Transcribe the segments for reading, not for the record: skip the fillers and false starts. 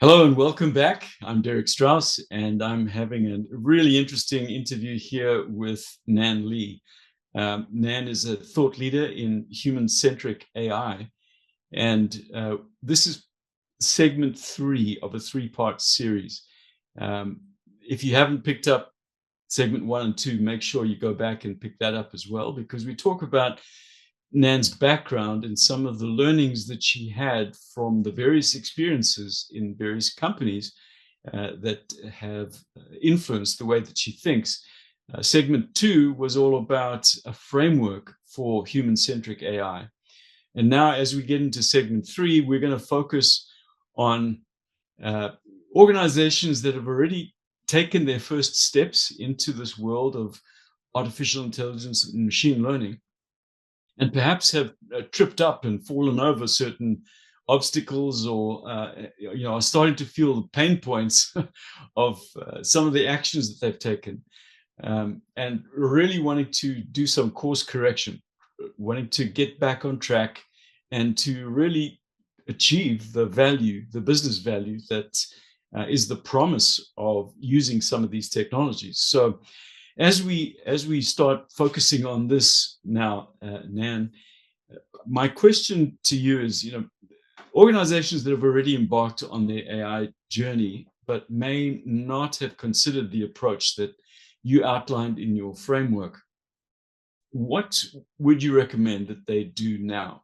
Hello and welcome back. I'm Derek Strauss, and I'm having a really interesting interview here with Nan Li. Nan is a thought leader in human-centric AI, and this is segment 3 of a three-part series. If you haven't picked up segment 1 and 2, make sure you go back and pick that up as well, because we talk about Nan's background and some of the learnings that she had from the various experiences in various companies that have influenced the way that she thinks. Segment 2 was all about a framework for human-centric AI. And now, as we get into segment 3, we're going to focus on organizations that have already taken their first steps into this world of artificial intelligence and machine learning, and perhaps have tripped up and fallen over certain obstacles, or are starting to feel the pain points of some of the actions that they've taken, and really wanting to do some course correction, wanting to get back on track and to really achieve the value, the business value that is the promise of using some of these technologies. So as we start focusing on this now, Nan, my question to you is, organizations that have already embarked on their AI journey, but may not have considered the approach that you outlined in your framework, what would you recommend that they do now?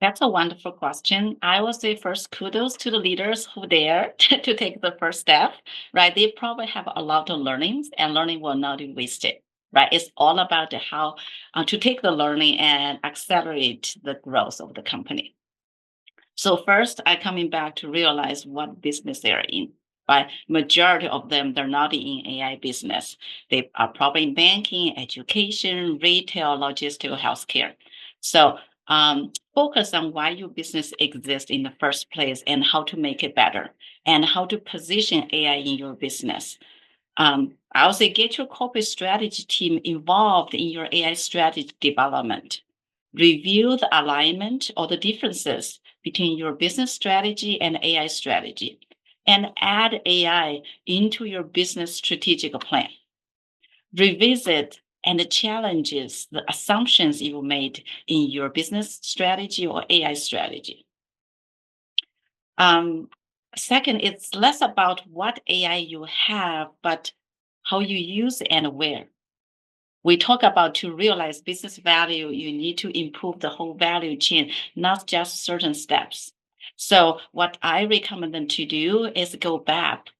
That's a wonderful question. I will say first, kudos to the leaders who dare to take the first step, right? They probably have a lot of learnings, and learning will not be wasted, right? It's all about how to take the learning and accelerate the growth of the company. So first, I coming back to realize what business they're in. Right, majority of them they're not in AI business. They are probably in banking, education, retail, logistical, healthcare. So focus on why your business exists in the first place and how to make it better and how to position AI in your business. I would say get your corporate strategy team involved in your AI strategy development. Review the alignment or the differences between your business strategy and AI strategy, and add AI into your business strategic plan. Revisit and challenges the assumptions you made in your business strategy or AI strategy. Second, it's less about what AI you have, but how you use and where. We talk about to realize business value, you need to improve the whole value chain, not just certain steps. So what I recommend them to do is go back,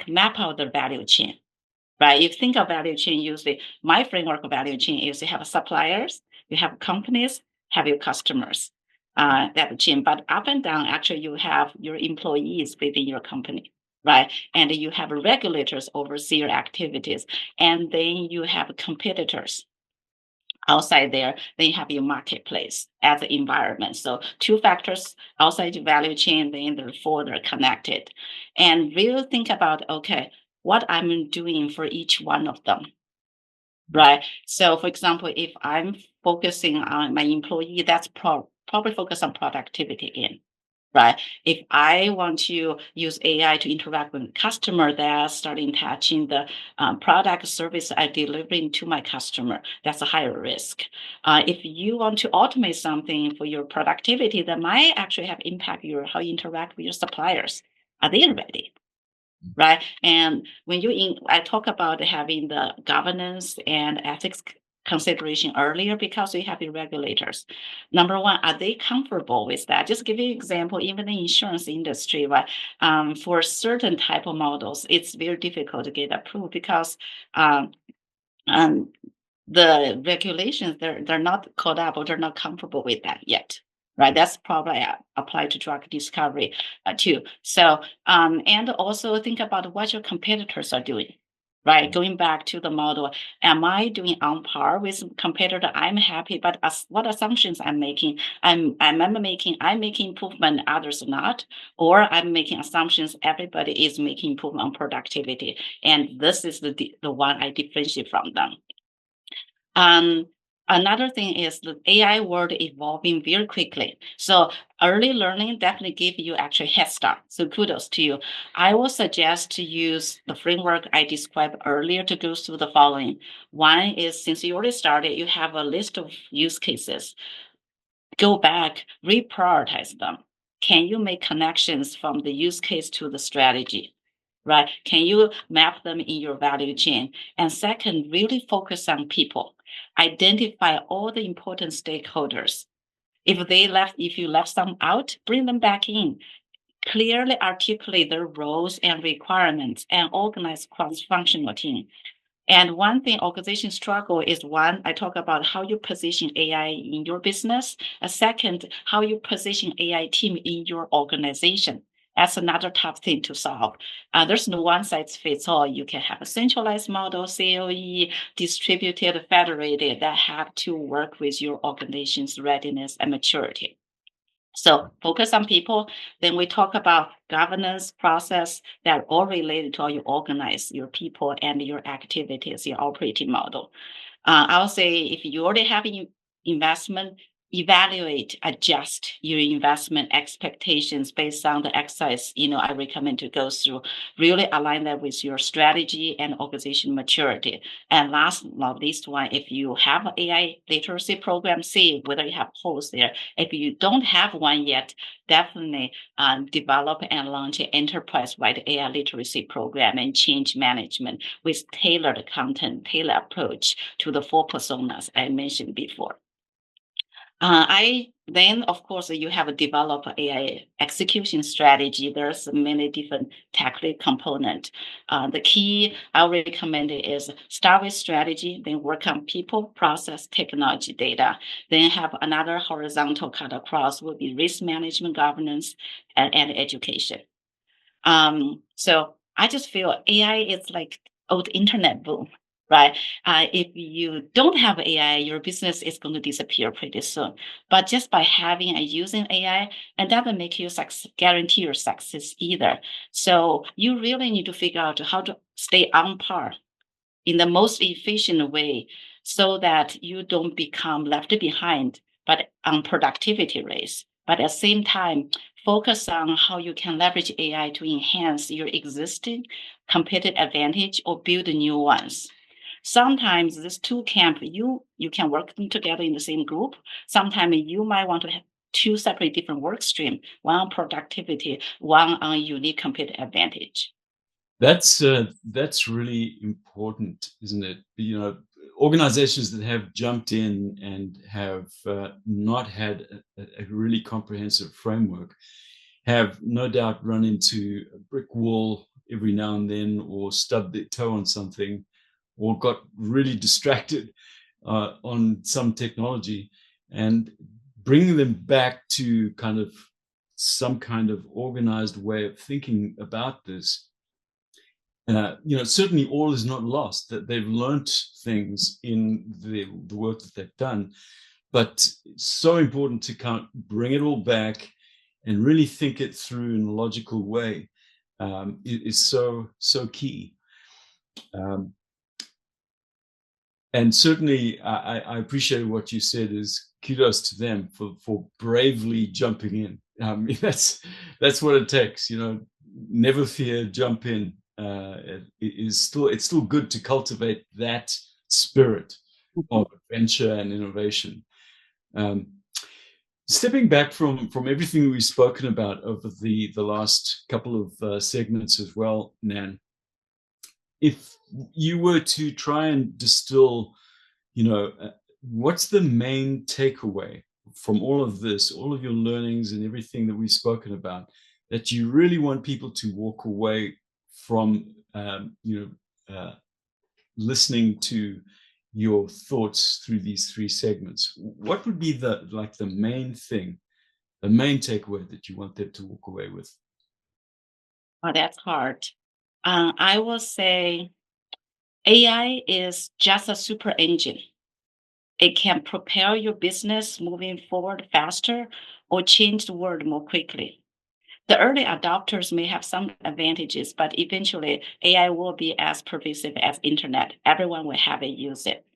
map out the value chain, right? If you think of value chain, usually my framework of value chain is you have suppliers, you have companies, have your customers, that chain. But up and down, actually, you have your employees within your company, right? And you have regulators oversee your activities, and then you have competitors outside there. Then you have your marketplace as the environment. So two factors outside the value chain, then therefore they're connected. And really think about, okay, what I'm doing for each one of them, right? So for example, if I'm focusing on my employee, that's probably focus on productivity again. Right. If I want to use AI to interact with customer, that's starting touching the product service I delivering to my customer. That's a higher risk. If you want to automate something for your productivity, that might actually have impact your how you interact with your suppliers. Are they ready? Right. And I talk about having the governance and ethics consideration earlier because we have the regulators. Number one, are they comfortable with that? Just give you an example, even the insurance industry, right? For certain type of models, it's very difficult to get approved because um, the regulations, they're not caught up or they're not comfortable with that yet. Right, that's probably applied to drug discovery too. So, and also think about what your competitors are doing. Right, going back to the model, am I doing on par with competitor? I'm happy, but what assumptions I'm making? I'm making improvement, others not, or I'm making assumptions everybody is making improvement on productivity, and this is the one I differentiate from them. Um, Another thing is the AI world evolving very quickly. So early learning definitely give you actually head start. So kudos to you. I will suggest to use the framework I described earlier to go through the following. One is since you already started, you have a list of use cases. Go back, reprioritize them. Can you make connections from the use case to the strategy? Right? Can you map them in your value chain? And second, really focus on people. Identify all the important stakeholders. If you left some out, bring them back in. Clearly articulate their roles and requirements and organize cross-functional team. And one thing organizations struggle is one, I talk about how you position AI in your business. A second, how you position AI team in your organization. That's another tough thing to solve. There's no one size fits all. You can have a centralized model, COE, distributed, federated that have to work with your organization's readiness and maturity. So focus on people. Then we talk about governance process that are all related to how you organize your people and your activities, your operating model. I would say if you already have investment, evaluate, adjust your investment expectations based on the exercise, I recommend to go through, really align that with your strategy and organization maturity. And last but not least one, if you have an AI literacy program, see whether you have holes there. If you don't have one yet, definitely develop and launch an enterprise-wide AI literacy program and change management with tailored content, tailored approach to the four personas I mentioned before. Of course, you have to develop AI execution strategy. There's many different tactical component. The key I would recommend is start with strategy, then work on people, process, technology, data. Then have another horizontal cut across will be risk management, governance, and education. So I just feel AI is like old internet boom, right? If you don't have AI, your business is going to disappear pretty soon. But just by having and using AI, and that will make you guarantee your success either. So you really need to figure out how to stay on par in the most efficient way so that you don't become left behind, but on productivity race. But at the same time, focus on how you can leverage AI to enhance your existing competitive advantage or build new ones. Sometimes this two camp, you can work them together in the same group. Sometimes you might want to have two separate different work streams, one on productivity, one on unique competitive advantage. That's really important, isn't it? Organizations that have jumped in and have not had a really comprehensive framework have no doubt run into a brick wall every now and then, or stubbed their toe on something, or got really distracted on some technology, and bringing them back to some kind of organized way of thinking about this. Certainly all is not lost, that they've learnt things in the work that they've done, but it's so important to bring it all back and really think it through in a logical way. Is so key. And certainly I appreciate what you said. Is kudos to them for bravely jumping in. That's what it takes. Never fear, jump in. It's still good to cultivate that spirit of adventure and innovation. Stepping back from everything we've spoken about over the last couple of segments as well, Nan, if you were to try and distill, what's the main takeaway from all of this, all of your learnings and everything that we've spoken about, that you really want people to walk away from, listening to your thoughts through these three segments? What would be the main thing, the main takeaway that you want them to walk away with? Oh, that's hard. I will say AI is just a super engine. It can propel your business moving forward faster or change the world more quickly. The early adopters may have some advantages, but eventually AI will be as pervasive as internet. Everyone will have it, use it.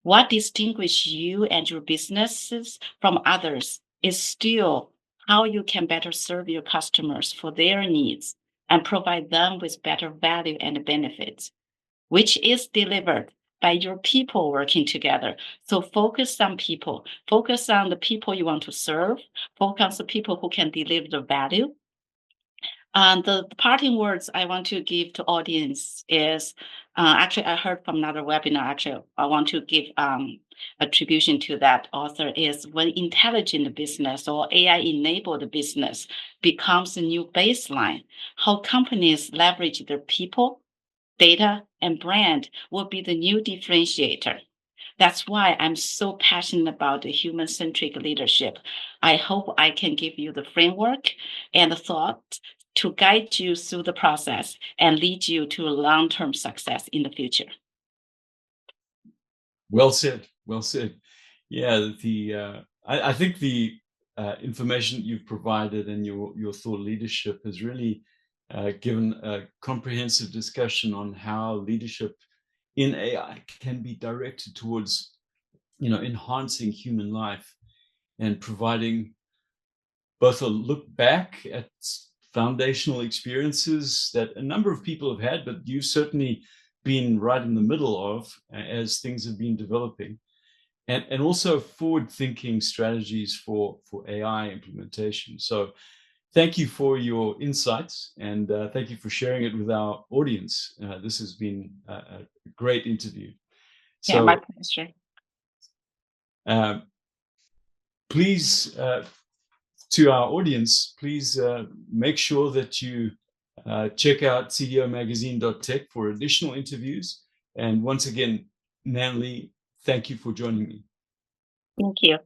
What distinguishes you and your businesses from others is still how you can better serve your customers for their needs and provide them with better value and benefits, which is delivered by your people working together. So focus on people, focus on the people you want to serve, focus on the people who can deliver the value. And the parting words I want to give to audience is actually I heard from another webinar. Actually, I want to give attribution to that author is when intelligent business or AI enabled business becomes a new baseline, how companies leverage their people, data, and brand will be the new differentiator. That's why I'm so passionate about the human-centric leadership. I hope I can give you the framework and the thought to guide you through the process and lead you to long-term success in the future. Well said. Well said. Yeah, I think the information you've provided and your thought leadership has really given a comprehensive discussion on how leadership in AI can be directed towards, enhancing human life and providing both a look back at foundational experiences that a number of people have had, but you've certainly been right in the middle of as things have been developing, and also forward-thinking strategies for AI implementation. So thank you for your insights, and thank you for sharing it with our audience. This has been a great interview. Yeah, my So pleasure. please, to our audience, please make sure that you check out cdomagazine.tech for additional interviews. And once again, Nan Li, thank you for joining me. Thank you.